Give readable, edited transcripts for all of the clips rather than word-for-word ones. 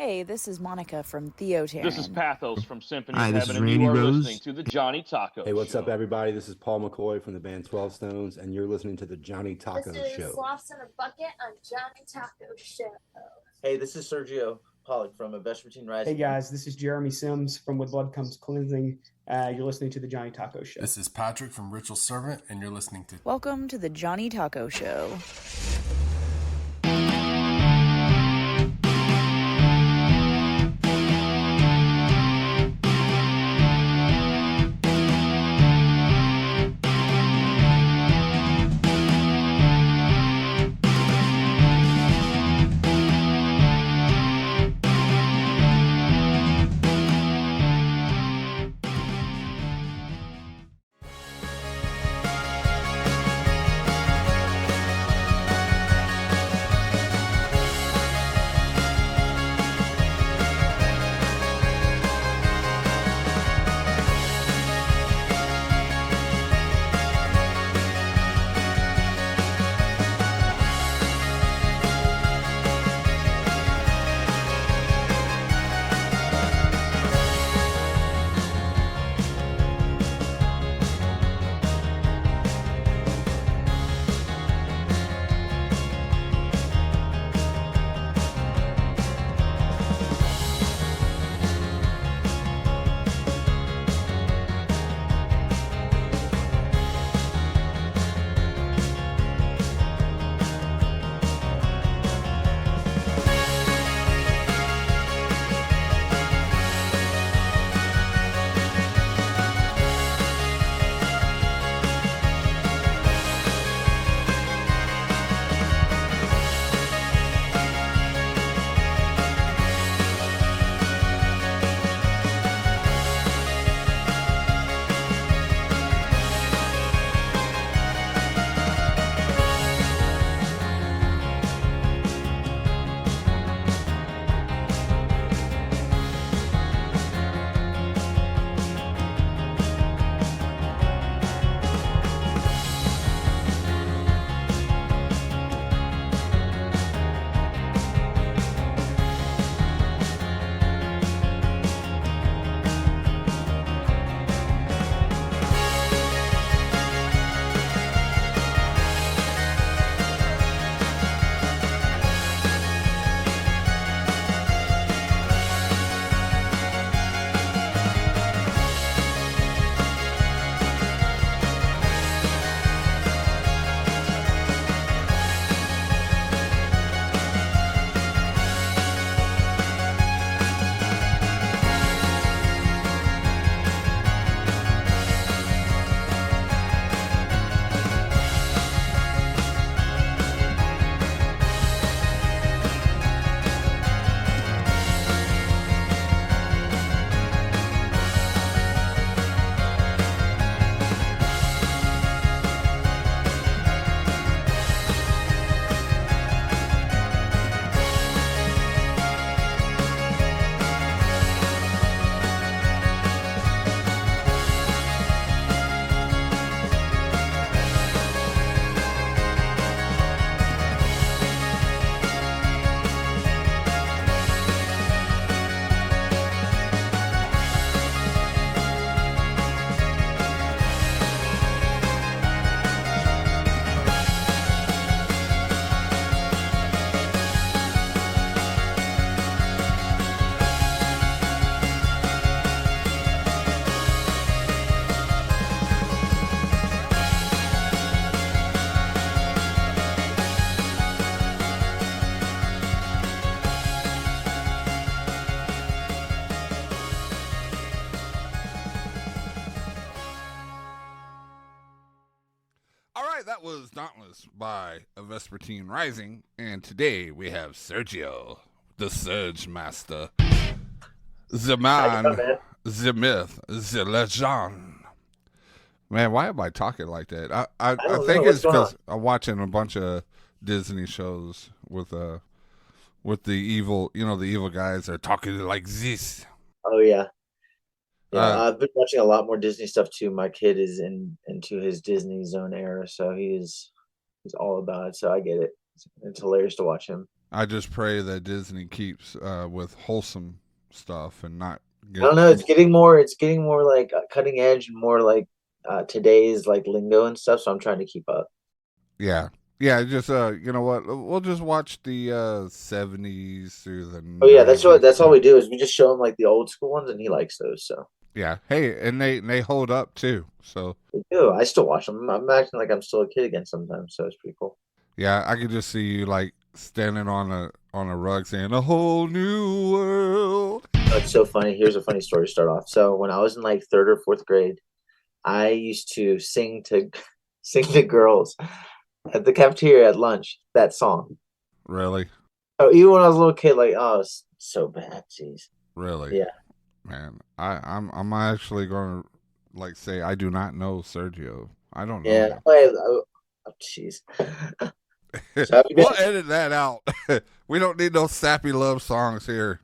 Hey, this is Monica from Theoterran. This is Pathos from Symphony Hi, of this Heaven, is and you Randy are Rose. listening to the Johnny Taco Hey, what's Show. up, everybody? This is Paul McCoy from the band 12 Stones, and you're listening to the Johnny Taco This is Show. Sloths in a Bucket on Johnny Taco Show. Hey, this is Sergio Pollock from Verspertine Rising. Hey guys, this is Jeremy Sims from With Blood Comes Cleansing. You're listening to the Johnny Taco Show. This is Patrick from Ritual Servant, and you're listening to... Welcome to the Johnny Taco Show. That was Dauntless by Verspertine Rising, and today we have Sergio, the Surge Master, the man, the myth, the legend. Man, why am I talking like that? I think it's because I'm watching a bunch of Disney shows with the evil, the evil guys are talking like this. Oh yeah. Yeah, I've been watching a lot more Disney stuff too. My kid is into his Disney Zone era, so he's all about it. So I get it. It's hilarious to watch him. I just pray that Disney keeps with wholesome stuff and not. I don't know. It's getting more like cutting edge and more like today's like lingo and stuff. So I'm trying to keep up. Yeah. Yeah, just you know what? We'll just watch the 70s through the. Oh yeah, that's all we do is we just show him like the old school ones, and he likes those. So yeah, hey, and they hold up too. So they do. I still watch them. I'm acting like I'm still a kid again sometimes. So it's pretty cool. yeah, I could just see you like standing on a rug saying "A whole new world." Oh, it's so funny. Here's a funny story to start off. So when I was in like 3rd or 4th grade, I used to sing to girls at the cafeteria at lunch that song. Really? Oh, even when I was a little kid, like, oh, it's so bad. Jeez. Really? Yeah. Man, I'm actually going to like say I do not know Sergio. I don't know. Yeah. Oh, jeez. So we'll edit that out. We don't need no sappy love songs here.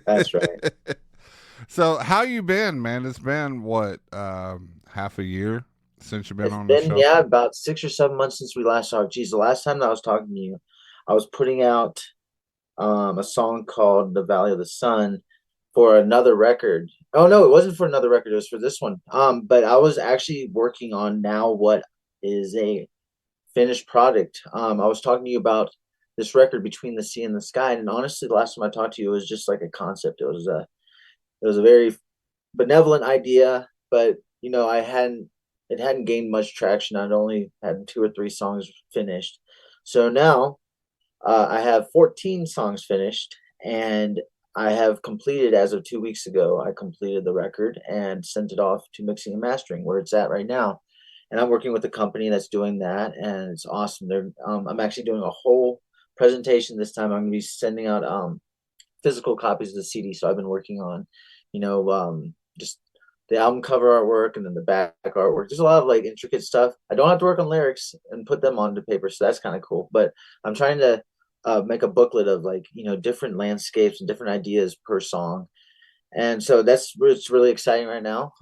That's right. So how you been, man? It's been what, half a year since you've been on the show? Yeah, about 6 or 7 months since we last talked. Geez, the last time that I was talking to you, I was putting out a song called "The Valley of the Sun" for another record. Oh no, it wasn't for another record. It was for this one. But I was actually working on now what is a finished product. I was talking to you about this record, Between the Sea and the Sky, and honestly, the last time I talked to you, it was just like a concept. It was a very benevolent idea, but you know, it hadn't gained much traction. I'd only had 2 or 3 songs finished. So now I have 14 songs finished, and I have completed, as of 2 weeks ago, I completed the record and sent it off to mixing and mastering, where it's at right now. And I'm working with a company that's doing that, and it's awesome. I'm actually doing a whole presentation this time. I'm going to be sending out physical copies of the CD. So I've been working on, just the album cover artwork and then the back artwork. There's a lot of like intricate stuff. I don't have to work on lyrics and put them onto paper, so that's kind of cool. But I'm trying to make a booklet of like, different landscapes and different ideas per song. And so it's really exciting right now.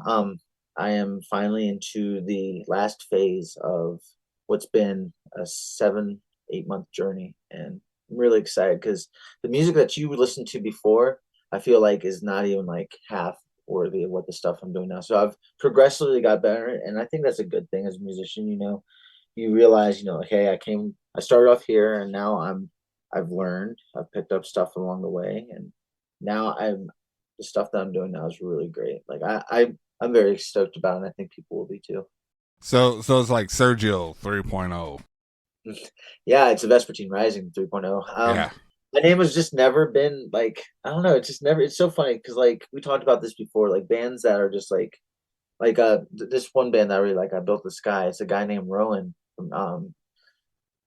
I am finally into the last phase of what's been a 7-8 month journey, and I'm really excited because the music that you would listen to before, I feel like is not even like half worthy of what the stuff I'm doing now. So I've progressively got better, and I think that's a good thing as a musician. You realize, okay, I started off here, and now I've learned, I've picked up stuff along the way, and now the stuff that I'm doing now is really great. Like I'm very stoked about it, and I think people will be too. So it's like Sergio 3.0. Yeah, it's a Vespertine Rising 3.0. Yeah. My name has just never been like, I don't know, it's so funny because like we talked about this before, like bands that are just like this one band that I really like, I Built the Sky. It's a guy named Rowan from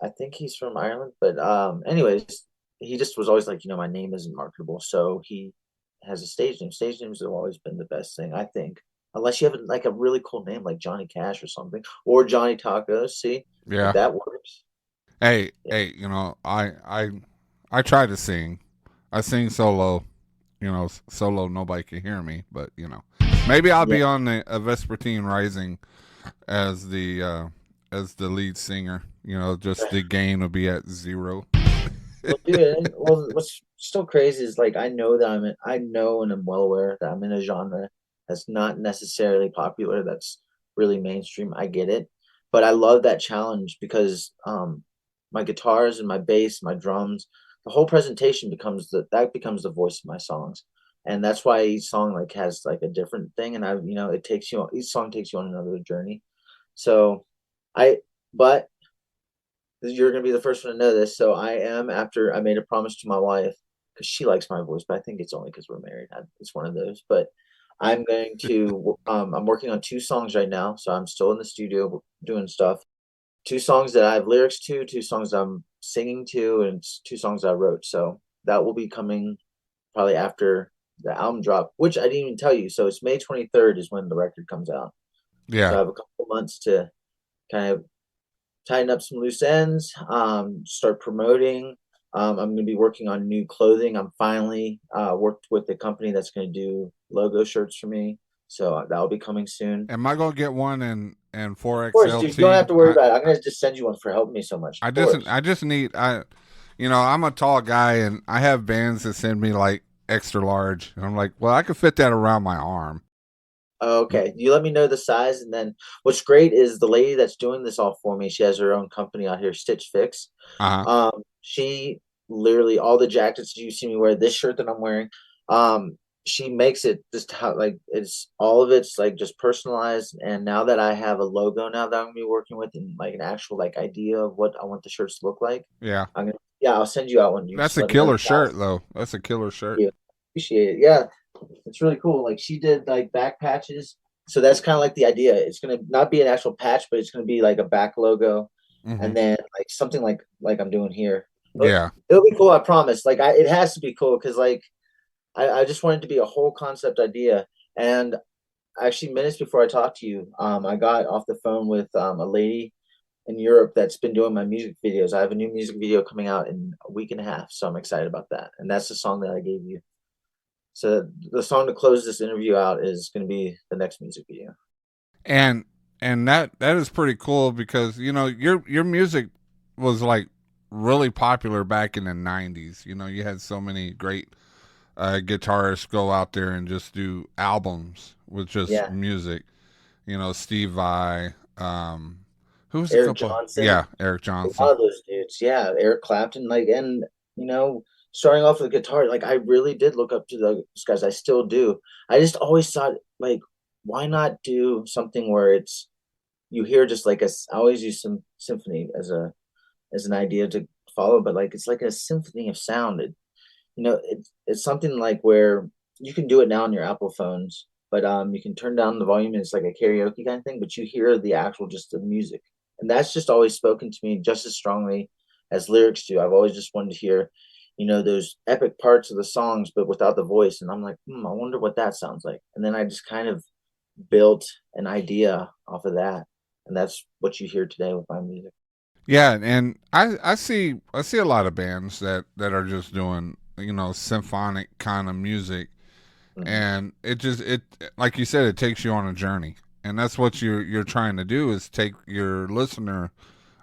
I think he's from Ireland, but anyways, he just was always like, my name isn't marketable, so he has a stage name. Stage names have always been the best thing, I think, unless you have like a really cool name like Johnny Cash or something, or Johnny Tacos. See, yeah, like that works. Hey, I try to sing. I sing solo. Solo, nobody can hear me, but maybe I'll be on the Verspertine Rising as the lead singer. Just the gain will be at 0. Well, dude, what's still crazy is like I know and I'm well aware that I'm in a genre that's not necessarily popular, that's really mainstream. I get it, but I love that challenge because my guitars and my bass, my drums, the whole presentation becomes the voice of my songs, and that's why each song like has like a different thing, and each song takes you on another journey. So but you're going to be the first one to know this. So after I made a promise to my wife, because she likes my voice, but I think it's only because we're married. It's one of those. But I'm going to, I'm working on 2 songs right now. So I'm still in the studio doing stuff. 2 songs that I have lyrics to, 2 songs I'm singing to, and 2 songs I wrote. So that will be coming probably after the album drop, which I didn't even tell you. So it's May 23rd is when the record comes out. Yeah. So I have a couple months to kind of tighten up some loose ends, start promoting. I'm going to be working on new clothing. I'm finally worked with a company that's going to do logo shirts for me. So that'll be coming soon. Am I going to get one in 4XL? Of course, dude, you don't have to worry about it. I'm going to just send you one for helping me so much. I just need, I'm a tall guy, and I have bands that send me like extra large, and I'm like, well, I could fit that around my arm. Okay, you let me know the size, and then what's great is the lady that's doing this all for me. She has her own company out here, Stitch Fix. Uh huh. She literally all the jackets you see me wear, this shirt that I'm wearing, she makes it just how like it's all of it's like just personalized. And now that I have a logo now that I'm gonna be working with and like an actual like idea of what I want the shirts to look like, Yeah, I'm gonna I'll send you out one. You that's just a let me know killer the size. shirt, though. That's a killer shirt. Yeah, appreciate it. Yeah, it's really cool. Like she did like back patches. So that's kind of like the idea. It's gonna not be an actual patch, but it's gonna be like a back logo, Hmm. and then like something like I'm doing here. Yeah. It'll be cool, I promise. Like it has to be cool because like I just want it to be a whole concept idea. And actually, minutes before I talked to you, I got off the phone with a lady in Europe that's been doing my music videos. I have a new music video coming out in a week and a half, so I'm excited about that. And that's the song that I gave you. So the song to close this interview out is going to be the next music video. and and that is pretty cool because your music was like really popular back in the 90s. You had so many great guitarists go out there and just do albums with just Yeah, music. Steve Vai, who's a Eric couple, Johnson, yeah, Eric a lot Johnson. of those dudes. Yeah, Eric Clapton, like, and you know, starting off with guitar, like I really did look up to those guys. I still do. I just always thought, like, why not do something where it's you hear just like I always use some symphony as an idea to follow, but like it's like a symphony of sound. It's something like where you can do it now on your Apple phones, but you can turn down the volume and it's like a karaoke kind of thing, but you hear the actual just the music. And that's just always spoken to me just as strongly as lyrics do. I've always just wanted to hear, those epic parts of the songs, but without the voice. And I'm like, I wonder what that sounds like. And then I just kind of built an idea off of that. And that's what you hear today with my music. Yeah, and I see a lot of bands that are just doing symphonic kind of music, Mhm. and it like you said, it takes you on a journey, and that's what you're trying to do is take your listener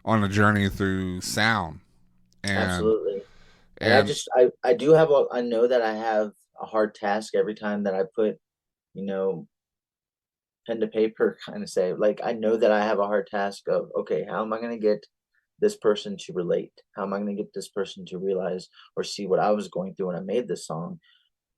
on a journey through sound. and Absolutely. And and I do have I know that I have a hard task every time that I put, you know, pen to paper kind of say, like, I know that I have a hard task of, okay, how am I going to get this person to relate? How am I going to get this person to realize or see what I was going through when I made this song?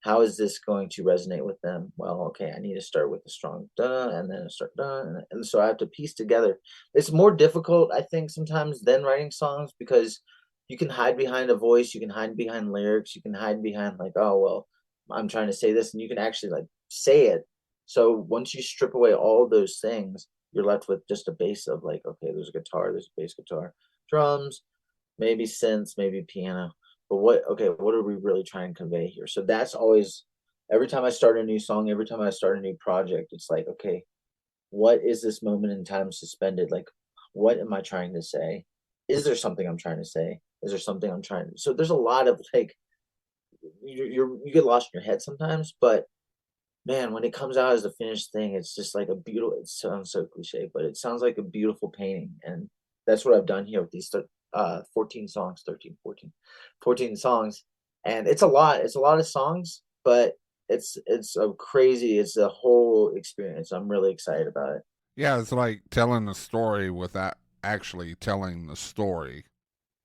How is this going to resonate with them? Well, okay, I need to start with a strong da and then start da. And so I have to piece together. It's more difficult, I think, sometimes than writing songs because you can hide behind a voice, you can hide behind lyrics, you can hide behind like, oh well, I'm trying to say this, and you can actually like say it. So once you strip away all those things, you're left with just a base of like, okay, there's a guitar, there's a bass guitar, drums, maybe synths, maybe piano. But what are we really trying to convey here? So that's always every time I start a new song, every time I start a new project, it's like, okay, what is this moment in time suspended? Like, what am I trying to say? Is there something I'm trying to say? Is there something I'm trying to? So there's a lot of like you get lost in your head sometimes, but man, when it comes out as a finished thing, it's just like a beautiful. It sounds so cliche, but it sounds like a beautiful painting, and that's what I've done here with these 14 songs, 13, 14, 14 songs, and it's a lot. It's a lot of songs, but it's a crazy. It's a whole experience. I'm really excited about it. yeah, it's like telling a story without actually telling the story.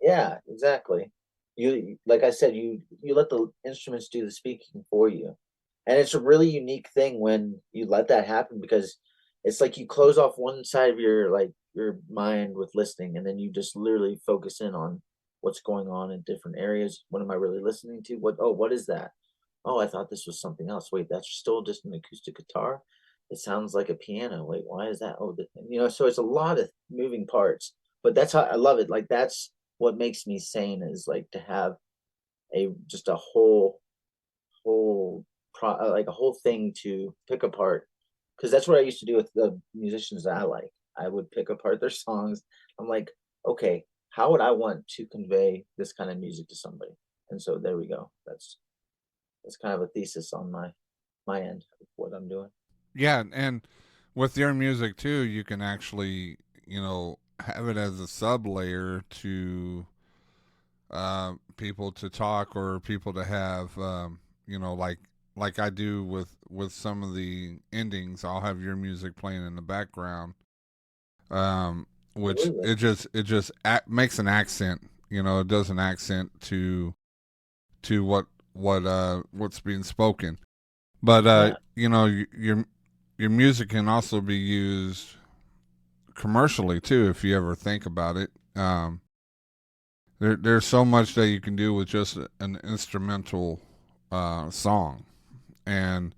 Yeah, exactly. You like I said, you let the instruments do the speaking for you. And it's a really unique thing when you let that happen because it's like you close off one side of your mind with listening and then you just literally focus in on what's going on in different areas. What am I really listening to? What is that? Oh, I thought this was something else. Wait, that's still just an acoustic guitar. It sounds like a piano. Wait, why is that? Oh, so it's a lot of moving parts, but that's how I love it. Like that's what makes me sane is like to have a just a whole like a whole thing to pick apart because that's what I used to do with the musicians that I like. I would pick apart their songs. I'm like, okay, how would I want to convey this kind of music to somebody? And so there we go. That's kind of a thesis on my end of what I'm doing. Yeah, and with your music too, you can actually have it as a sub layer to people to talk or people to have, like I do with some of the endings. I'll have your music playing in the background, which Absolutely. it just makes an accent. It does an accent to what's being spoken. But your music can also be used commercially too, if you ever think about it. There's so much that you can do with just an instrumental song. And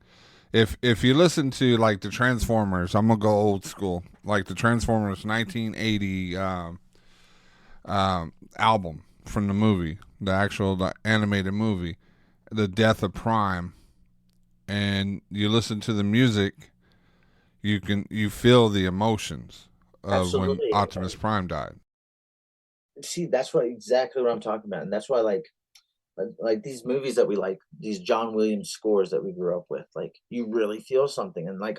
if you listen to like the Transformers, I'm gonna go old school, like the Transformers 1980 album from the movie, the animated movie, The Death of Prime, and you listen to the music, you feel the emotions of when Absolutely. Optimus Prime died. See, that's exactly what I'm talking about, and that's why like these movies that we like, these John Williams scores that we grew up with, like you really feel something. And like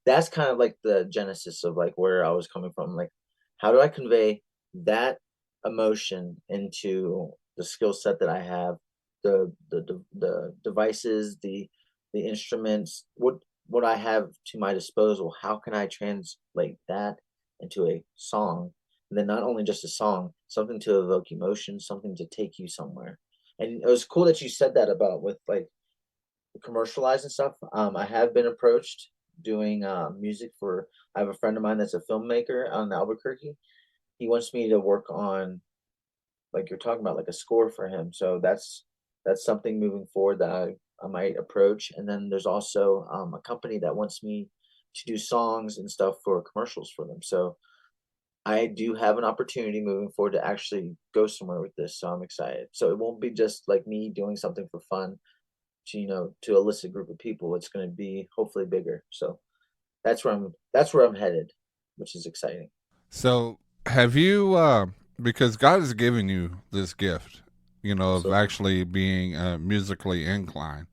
that's kind of like the genesis of like where I was coming from. Like, how do I convey that emotion into the skill set that I have, the devices, the instruments, what I have to my disposal? How can I translate that into a song? And then not only just a song, something to evoke emotion, something to take you somewhere. And it was cool that you said that about with like commercialized and stuff. I have been approached doing music for. I have a friend of mine that's a filmmaker out in Albuquerque. He wants me to work on, like you're talking about, like a score for him. So that's something moving forward that I might approach. And then there's also a company that wants me to do songs and stuff for commercials for them. So I do have an opportunity moving forward to actually go somewhere with this, so I'm excited. So it won't be just like me doing something for fun to elicit a group of people. It's going to be hopefully bigger. So that's where I'm headed, which is exciting. So have you, because God has given you this gift, of So actually being musically inclined.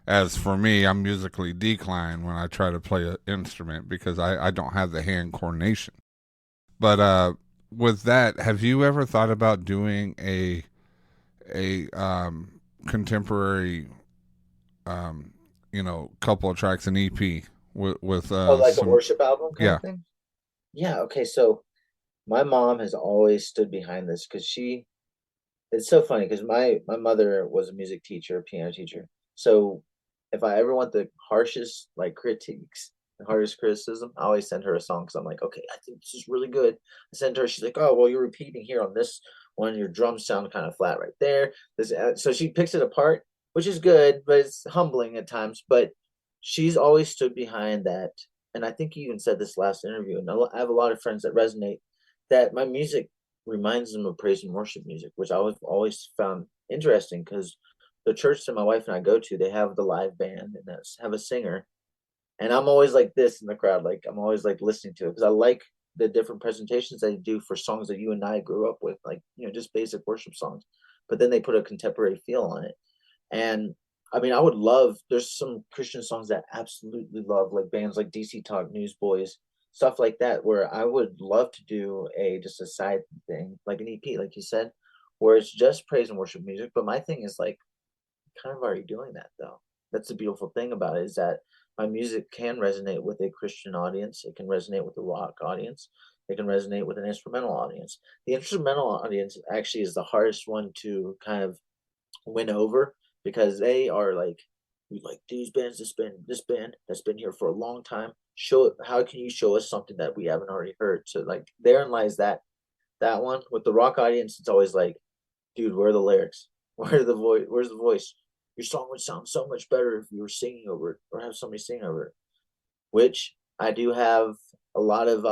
As for me, I'm musically declined when I try to play an instrument because I don't have the hand coordination. But with that, have you ever thought about doing a contemporary, couple of tracks, an EP with like a some, worship album kind yeah. of thing. Yeah. Okay. So my mom has always stood behind this because it's so funny because my mother was a music teacher, a piano teacher. So if I ever want the harshest like critiques, the hardest criticism, I always send her a song because I'm like, okay, I think this is really good. I send her, she's like, oh well, you're repeating here on this one. Your drums sound kind of flat right there. So she picks it apart, which is good, but it's humbling at times. But she's always stood behind that, and I think you even said this last interview. And I have a lot of friends that resonate that my music reminds them of praise and worship music, which I have always found interesting because the church that my wife and I go to, they have the live band and have a singer, and I'm always like this in the crowd, like I'm always like listening to it because I like the different presentations they do for songs that you and I grew up with, like just basic worship songs, but then they put a contemporary feel on it. And I mean, I would love. There's some Christian songs that I absolutely love, like bands like DC Talk, Newsboys, stuff like that, where I would love to do just a side thing, like an EP, like you said, where it's just praise and worship music. But my thing is like kind of already doing that though. That's the beautiful thing about it is that my music can resonate with a Christian audience. It can resonate with a rock audience. It can resonate with an instrumental audience. The instrumental audience actually is the hardest one to kind of win over because they are like, we like these bands, this band that's been here for a long time. How can you show us something that we haven't already heard? So like therein lies that one. With the rock audience, it's always like, dude, where are the lyrics? Where's the voice? Your song would sound so much better if you were singing over it or have somebody sing over it. Which I do have a lot of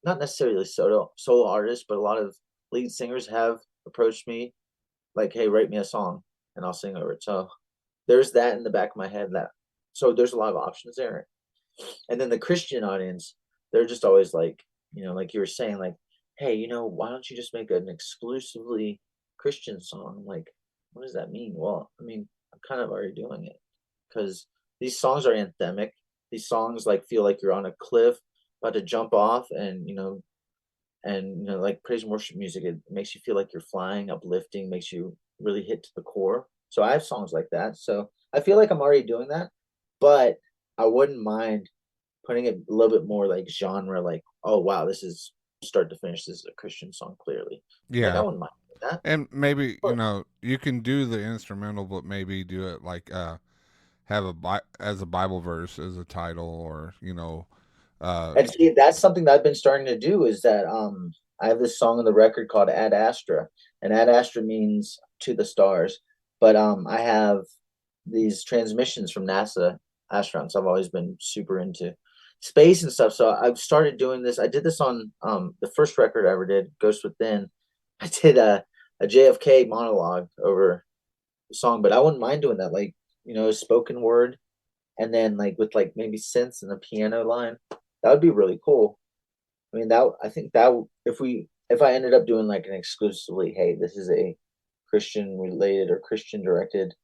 not necessarily solo artists, but a lot of lead singers have approached me like, hey, write me a song and I'll sing over it. So there's that in the back of my head. So there's a lot of options there. And then the Christian audience, they're just always like, like you were saying, like, hey, why don't you just make an exclusively Christian song? I'm like, what does that mean? Well, I mean, I'm kind of already doing it because these songs are anthemic. These songs like feel like you're on a cliff about to jump off and and like praise and worship music, it makes you feel like you're flying, uplifting, makes you really hit to the core. So I have songs like that. So I feel like I'm already doing that, but I wouldn't mind putting it a little bit more like genre, like, oh wow, this is start to finish, this is a Christian song, clearly. Like I Yeah. wouldn't mind doing that. And maybe, But you can do the instrumental, but maybe do it like have as a Bible verse as a title, or and see, that's something that I've been starting to do, is that I have this song on the record called Ad Astra, and Ad Astra means to the stars. But I have these transmissions from NASA astronauts. I've always been super into space and stuff. So I've started doing this. I did this on the first record I ever did, Ghost Within. I did a JFK monologue over the song, but I wouldn't mind doing that, like, spoken word, and then like with like maybe synths and a piano line. That would be really cool. I mean, that I think that if I ended up doing like an exclusively, hey, this is a Christian related or Christian directed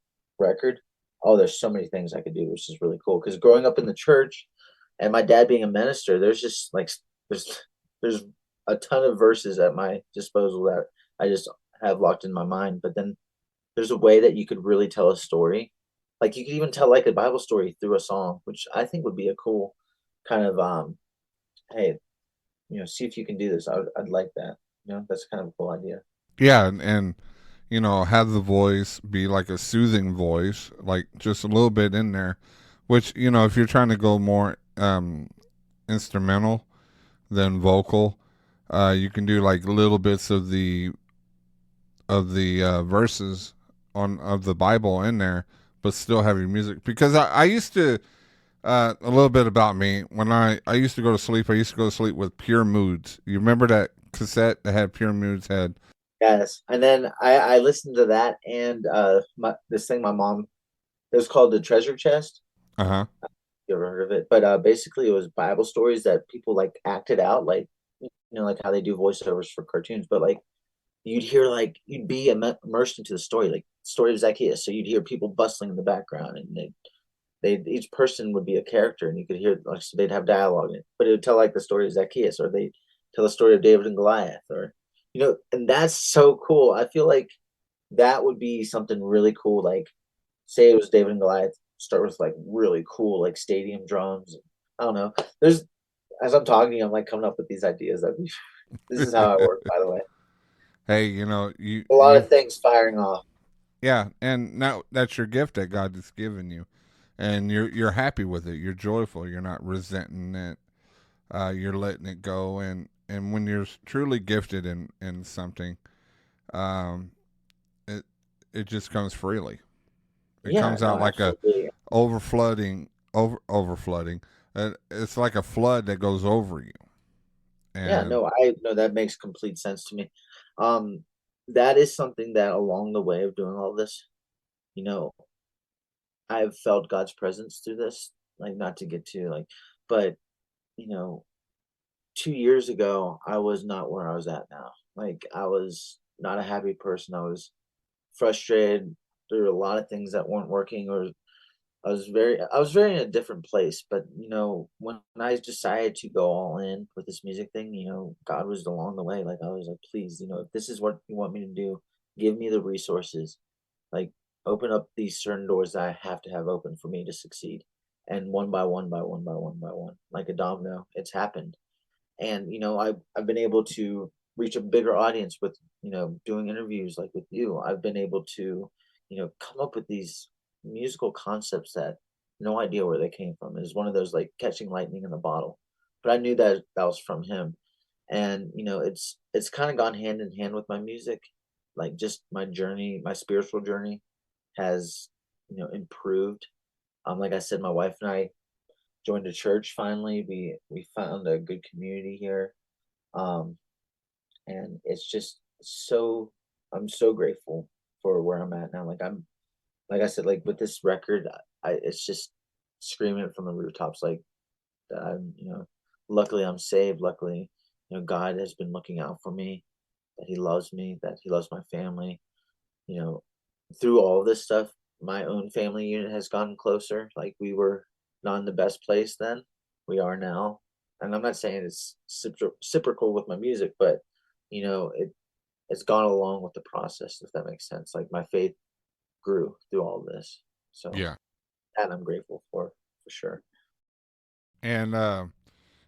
record. Oh, there's so many things I could do, which is really cool. Because growing up in the church, and my dad being a minister, there's just like there's a ton of verses at my disposal that I just have locked in my mind. But then there's a way that you could really tell a story. Like you could even tell like a Bible story through a song, which I think would be a cool kind of hey, see if you can do this. I'd like that. That's kind of a cool idea. Yeah, and have the voice be like a soothing voice, like just a little bit in there, which, if you're trying to go more instrumental than vocal, you can do like little bits of the verses of the Bible in there, but still have your music. Because I used to, a little bit about me, when I used to go to sleep, I used to go to sleep with Pure Moods. You remember that cassette that had Pure Moods had? Yes, and then I listened to that, and this thing my mom, it was called the Treasure Chest. Uh-huh. You ever heard of it? But basically, it was Bible stories that people like acted out, like like how they do voiceovers for cartoons. But like you'd hear, like you'd be immersed into the story, like story of Zacchaeus. So you'd hear people bustling in the background, and they each person would be a character, and you could hear, like, so they'd have dialogue in it, but it would tell like the story of Zacchaeus, or they tell the story of David and Goliath, or and that's so cool. I feel like that would be something really cool. Like, say it was David and Goliath, start with like really cool like stadium drums. I don't know. There's As I'm talking to you, I'm like coming up with these ideas. This is how I work, by the way. Hey, you A lot of things firing off. yeah, and now that's your gift that God has given you, and you're happy with it. You're joyful. You're not resenting it. You're letting it go, and when you're truly gifted in something, um, it it just comes freely. It Yeah, comes no, out like a absolutely. overflooding. It's like a flood that goes over you. Yeah, And no, I no, that makes complete sense to me. Um, that is something that along the way of doing all this, you know, I've felt God's presence through this. Like, not to get too like, but you know, 2 years ago, I was not where I was at now. Like, I was not a happy person. I was frustrated. There were a lot of things that weren't working, or I was very in a different place. But when I decided to go all in with this music thing, God was along the way. Like, I was like, please, if this is what you want me to do, give me the resources. Like, open up these certain doors that I have to have open for me to succeed. And one by one by one by one by one, like a domino, it's happened. And I've been able to reach a bigger audience with doing interviews like with you. I've been able to come up with these musical concepts that no idea where they came from. It was one of those like catching lightning in the bottle, but I knew that that was from him. And it's kind of gone hand in hand with my music. Like, just my journey, my spiritual journey has improved. Like I said, my wife and I joined a church finally. We found a good community here. Um, and it's just so I'm so grateful for where I'm at now. Like I said, like with this record, it's just screaming it from the rooftops, like that luckily I'm saved. Luckily, God has been looking out for me, that He loves me, that He loves my family. You know, through all this stuff, my own family unit has gotten closer. Like, we were not in the best place then. We are now. and I'm not saying it's reciprocal with my music, but you know, it's gone along with the process, if that makes sense. Like my faith grew through all this. So Yeah. that I'm grateful for sure. And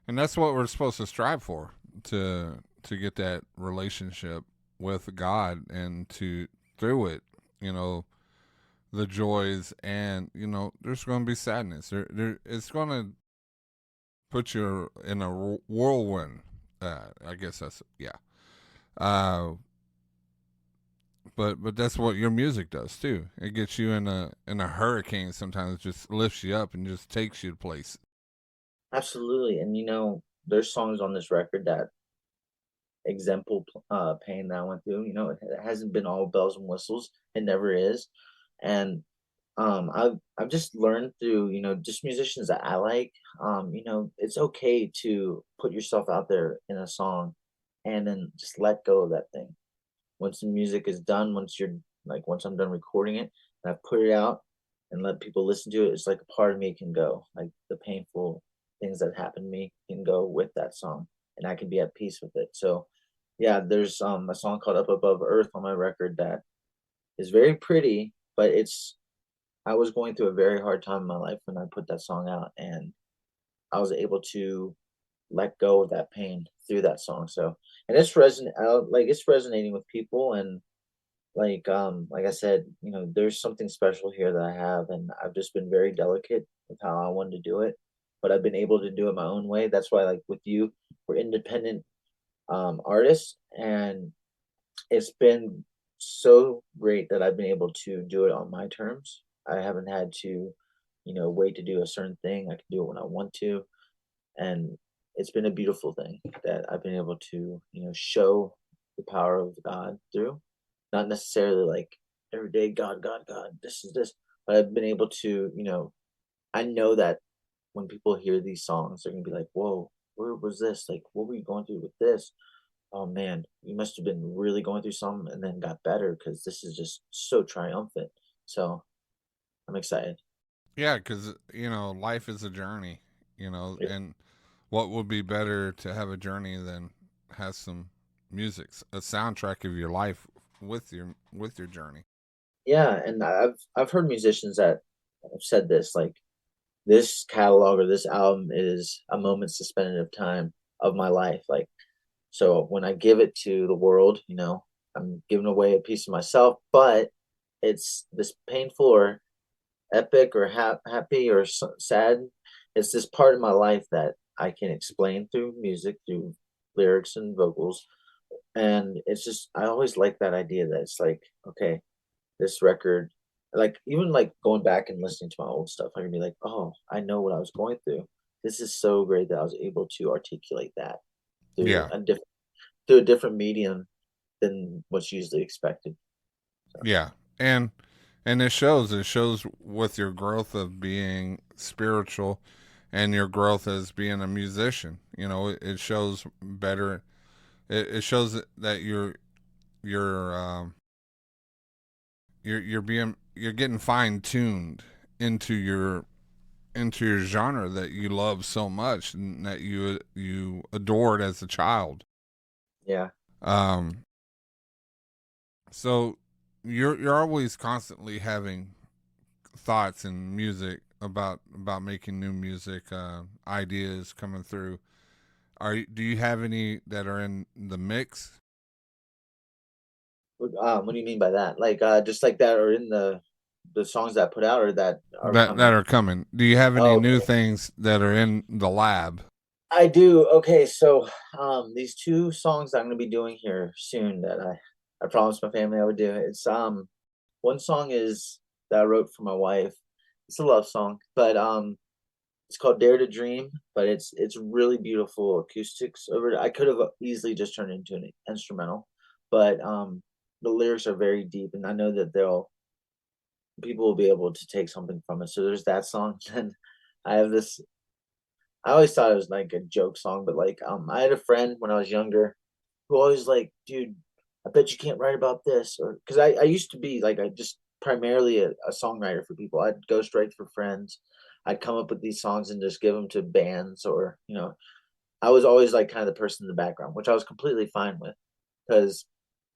that's what we're supposed to strive for, to get that relationship with God, and to through it, you know, the joys, and you know, there's going to be sadness. It's going to put you in a whirlwind. I guess that's yeah. But that's what your music does too. It gets you in a hurricane. Sometimes it just lifts you up and just takes you to places. Absolutely. And you know, there's songs on this record that example pain that I went through. You know, it hasn't been all bells and whistles. It never is. And I've just learned through, you know, just musicians that I like, you know, it's okay to put yourself out there in a song and then just let go of that thing. Once the music is done, once I'm done recording it and I put it out and let people listen to it, it's like a part of me can go. Like the painful things that happened to me can go with that song and I can be at peace with it. So yeah, there's a song called Up Above Earth on my record that is very pretty, but I was going through a very hard time in my life when I put that song out, and I was able to let go of that pain through that song. So, and it's resonating with people, and like I said, you know, there's something special here that I have, and I've just been very delicate with how I wanted to do it, but I've been able to do it my own way. That's why, like with you, we're independent artists, and it's been so great that I've been able to do it on my terms. I haven't had to, you know, wait to do a certain thing. I can do it when I want to. And it's been a beautiful thing that I've been able to, you know, show the power of God through. Not necessarily like every day, God, God, God, this is this. But I've been able to, you know, I know that when people hear these songs, they're gonna be like, whoa, where was this? Like, what were you going through with this? Oh man, you must have been really going through something and then got better because this is just so triumphant. So I'm excited. Yeah, because you know, life is a journey. You know, Yeah. and what would be better to have a journey than have some music, a soundtrack of your life with your journey. Yeah, and I've heard musicians that have said this, like this catalog or this album is a moment suspended of time of my life. Like, so when I give it to the world, you know, I'm giving away a piece of myself, but it's this painful or epic or happy or sad. It's this part of my life that I can explain through music, through lyrics and vocals. And it's just, I always like that idea that it's like, okay, this record, like even like going back and listening to my old stuff, I can be like, oh, I know what I was going through. This is so great that I was able to articulate that through Yeah, a different medium than what's usually expected. So, yeah, and it shows. It shows with your growth of being spiritual, and your growth as being a musician. You know, it shows better. It shows that you're you're getting fine tuned into your genre that you love so much and that you adored as a child. yeah. Um, so you're always constantly having thoughts and music about making new music, ideas coming through. Do you have any that are in the mix? What do you mean by that? Like, just like that, or in the songs that I put out, or that are That coming? are coming. Do you have any Oh, new things that are in the lab? I do. Okay, so these two songs I'm gonna be doing here soon that I promised my family I would do. It's one song is that I wrote for my wife. It's a love song, but it's called Dare to Dream, but it's really beautiful acoustics over it. I could have easily just turned it into an instrumental, but the lyrics are very deep, and I know that people will be able to take something from it. So there's that song. And I have this. I always thought it was like a joke song, but like I had a friend when I was younger who always like, dude, I bet you can't write about this, or because I used to be like I just primarily a songwriter for people. I'd go straight for friends. I'd come up with these songs and just give them to bands or you know I was always like kind of the person in the background, which I was completely fine with, because,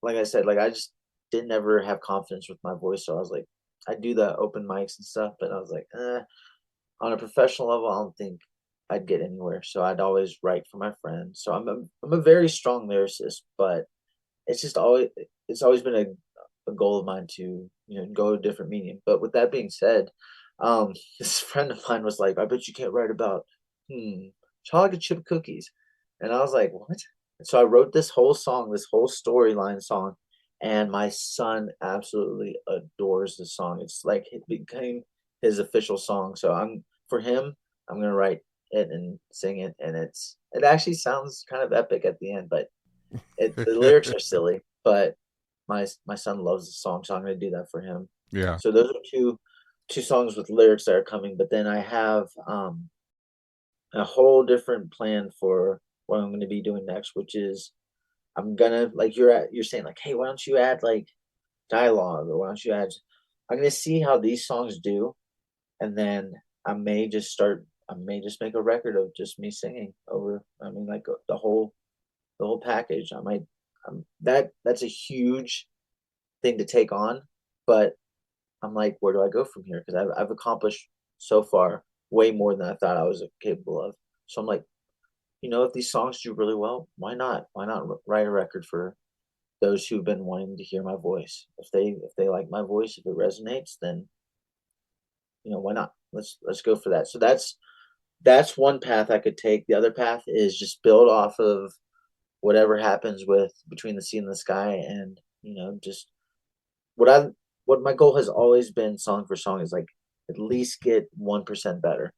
like I said, like I just didn't ever have confidence with my voice. So I was like, I do the open mics and stuff, but I was like, on a professional level, I don't think I'd get anywhere. So I'd always write for my friends. So I'm a very strong lyricist, but it's always been a goal of mine to, go a different medium. But with that being said, this friend of mine was like, I bet you can't write about chocolate chip cookies. And I was like, what? And so I wrote this whole song, this whole storyline song, and my son absolutely adores the song. It's like it became his official song. So for him, I'm gonna write it and sing it, and it actually sounds kind of epic at the end, but the lyrics are silly. But my son loves the song, so I'm gonna do that for him. Yeah. So those are two songs with lyrics that are coming, but then I have a whole different plan for what I'm gonna be doing next, which is I'm gonna, like you're saying, like, hey, why don't you add like dialogue, or why don't you add? I'm gonna see how these songs do, and then I may just make a record of just me singing over. I mean, like the whole package. I might. That's a huge thing to take on, but I'm like, where do I go from here? Because I've accomplished so far way more than I thought I was capable of. So I'm like, if these songs do really well, why not? Why not write a record for those who've been wanting to hear my voice? If they like my voice, if it resonates, then why not? Let's go for that. So that's one path I could take. The other path is just build off of whatever happens with Between the Sea and the Sky, and just what my goal has always been, song for song, is like at least get 1% better.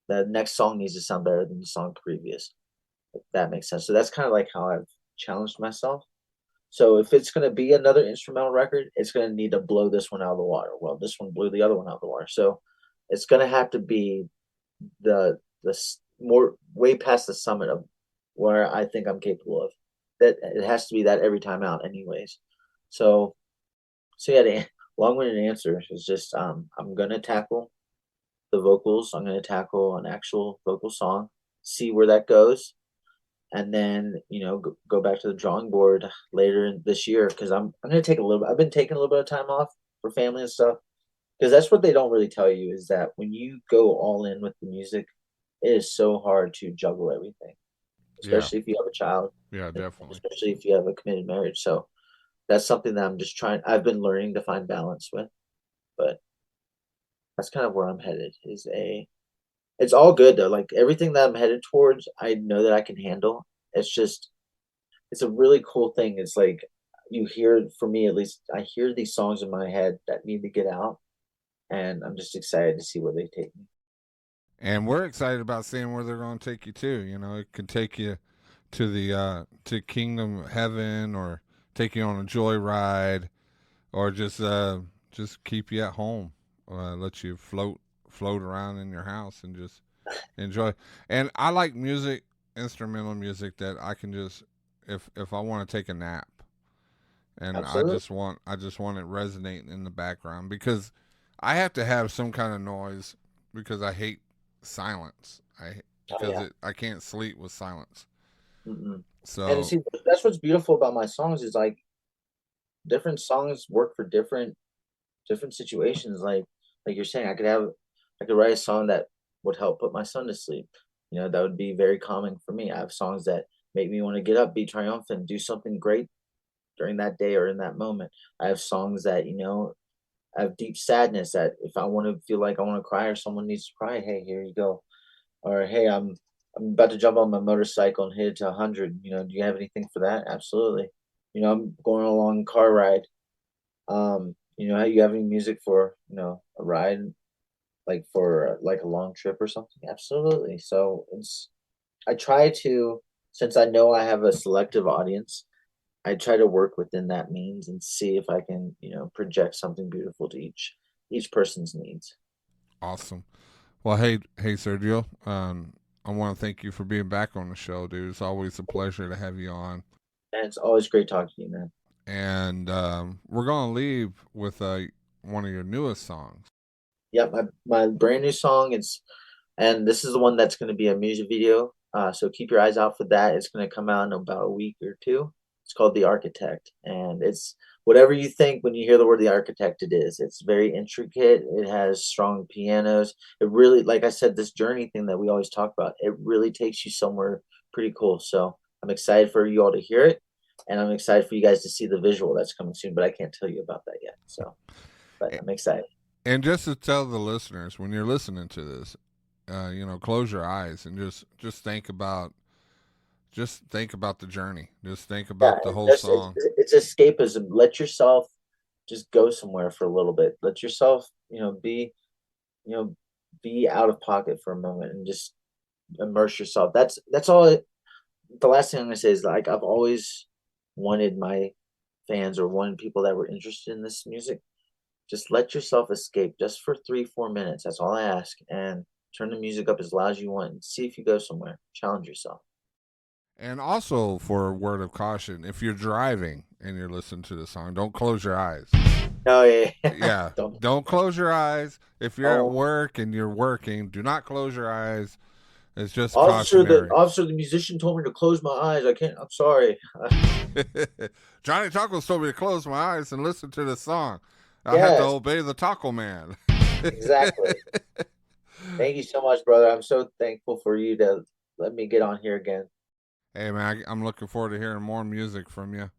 The next song needs to sound better than the song previous, if that makes sense. So that's kind of like how I've challenged myself. So if it's going to be another instrumental record, it's going to need to blow this one out of the water. Well, this one blew the other one out of the water. So it's going to have to be the more way past the summit of where I think I'm capable of. That it has to be that every time out, anyways. So yeah, the long-winded answer is just I'm gonna tackle the vocals. I'm gonna tackle an actual vocal song, see where that goes, and then go back to the drawing board later in this year, because I'm gonna take a little. I've been taking a little bit of time off for family and stuff, because that's what they don't really tell you, is that when you go all in with the music, it is so hard to juggle everything, especially if you have a child. Yeah, definitely. Especially if you have a committed marriage. So that's something that I've been learning to find balance with, but that's kind of where I'm headed. It's all good though. Like everything that I'm headed towards, I know that I can handle. It's a really cool thing. It's like for me at least, I hear these songs in my head that need to get out, and I'm just excited to see where they take me. And we're excited about seeing where they're going to take you too. It could take you to the to Kingdom Heaven, or take you on a joyride, or just keep you at home, let you float around in your house and just enjoy. And I like music, instrumental music, that I can just, if I want to take a nap, and Absolutely. I just want it resonating in the background, because I have to have some kind of noise, because I hate silence. I can't sleep with silence. Mm-mm. So, And see, that's what's beautiful about my songs, is like different songs work for different situations. Like you're saying, I could write a song that would help put my son to sleep. That would be very common for me. I have songs that make me want to get up, be triumphant, do something great during that day or in that moment. I have songs that I have deep sadness, that if I want to feel like I want to cry, or someone needs to cry, hey, here you go. Or hey, I'm about to jump on my motorcycle and hit it to 100. Do you have anything for that? Absolutely. I'm going on a long car ride. How you have any music for a ride, like for like a long trip or something? Absolutely. So I try to, since I know I have a selective audience, I try to work within that means and see if I can project something beautiful to each person's needs. awesome. Well, hey, Sergio. I want to thank you for being back on the show, dude. It's always a pleasure to have you on. And it's always great talking to you, man. And we're gonna leave with one of your newest songs. Yeah, my brand new song. And this is the one that's going to be a music video So keep your eyes out for that. It's going to come out in about a week or two. It's called The Architect, and it's whatever you think when you hear the word The Architect. It is. It's very intricate. It has strong pianos. It really, like I said, this journey thing that we always talk about, it really takes you somewhere pretty cool. So I'm excited for you all to hear it, and I'm excited for you guys to see the visual that's coming soon. But I can't tell you about that yet. So, but I'm excited. And just to tell the listeners, when you're listening to this, close your eyes and just think about the journey. Just think about the whole song. It's escapism. Let yourself just go somewhere for a little bit. Let yourself, be out of pocket for a moment and just immerse yourself. That's all. The last thing I'm gonna say is, like, I've always wanted my fans or wanted people that were interested in this music, just let yourself escape just for 3-4 minutes. That's all I ask. And turn the music up as loud as you want and see if you go somewhere. Challenge yourself. And also, for a word of caution, if you're driving and you're listening to the song, don't close your eyes. Oh, yeah. Yeah. Don't close your eyes. If you're at work and you're working, do not close your eyes. It's just cautionary. The musician told me to close my eyes. I can't. I'm sorry. Johnny Tacos told me to close my eyes and listen to the song. I had to obey the taco man. Exactly. Thank you so much, brother. I'm so thankful for you to let me get on here again. Hey, man, I'm looking forward to hearing more music from you.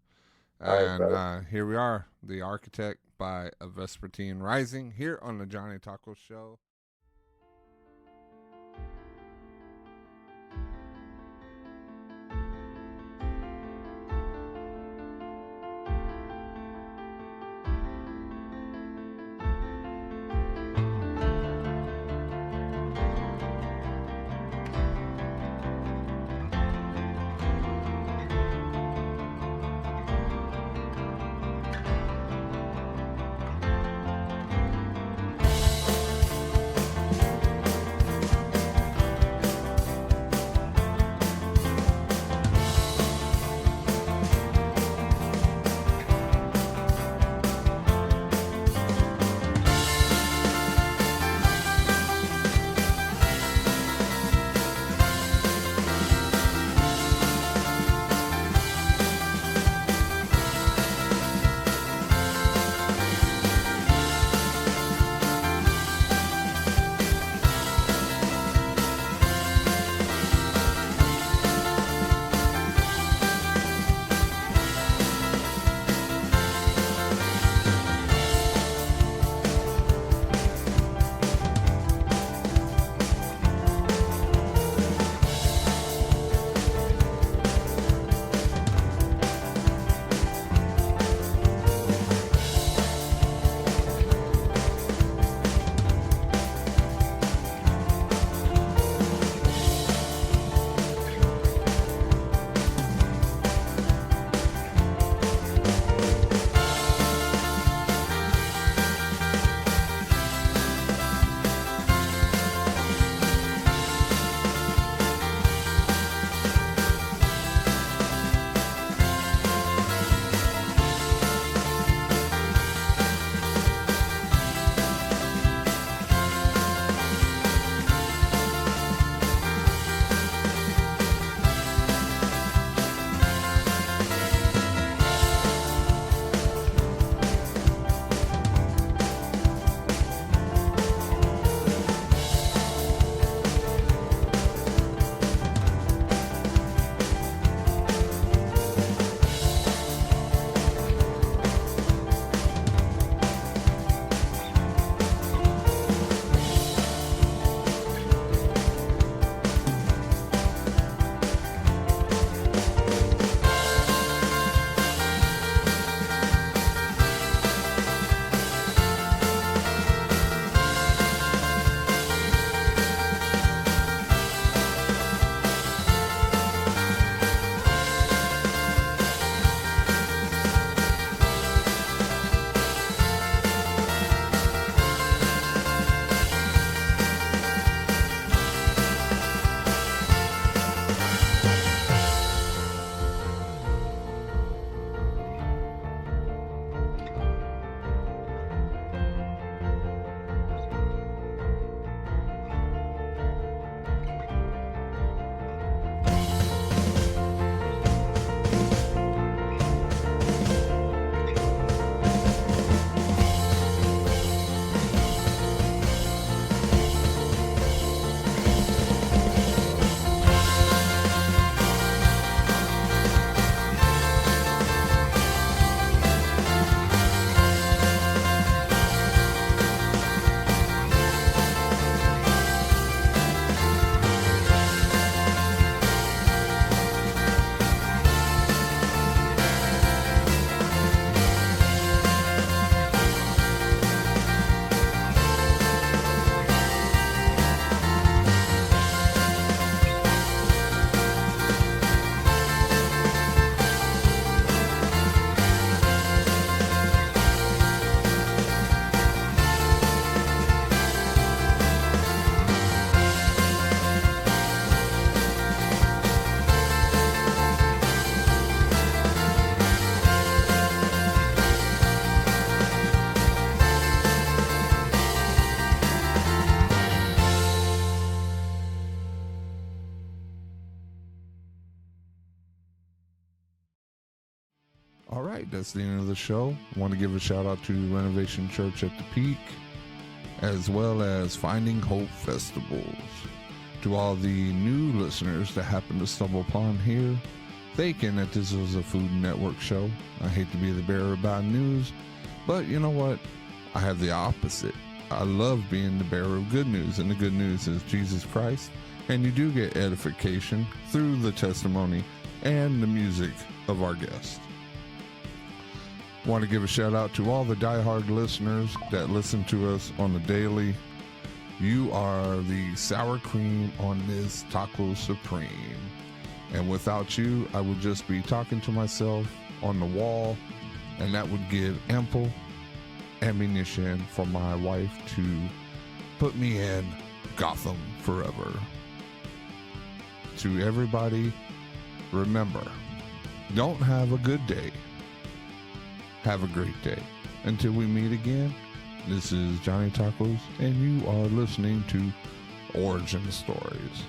All right, Here we are, The Architect by Verspertine Rising, here on the Johnny Taco Show. All right, that's the end of the show. I want to give a shout out to Renovation Church at the Peak, as well as Finding Hope Festivals. To all the new listeners that happen to stumble upon here, thinking that this was a Food Network show. I hate to be the bearer of bad news, but you know what? I have the opposite. I love being the bearer of good news, and the good news is Jesus Christ, and you do get edification through the testimony and the music of our guests. Want to give a shout out to all the diehard listeners that listen to us on the daily. You are the sour cream on this Taco Supreme. And without you, I would just be talking to myself on the wall, and that would give ample ammunition for my wife to put me in Gotham forever. To everybody, remember, don't have a good day. Have a great day. Until we meet again, this is Johnny Tacos, and you are listening to Origin Stories.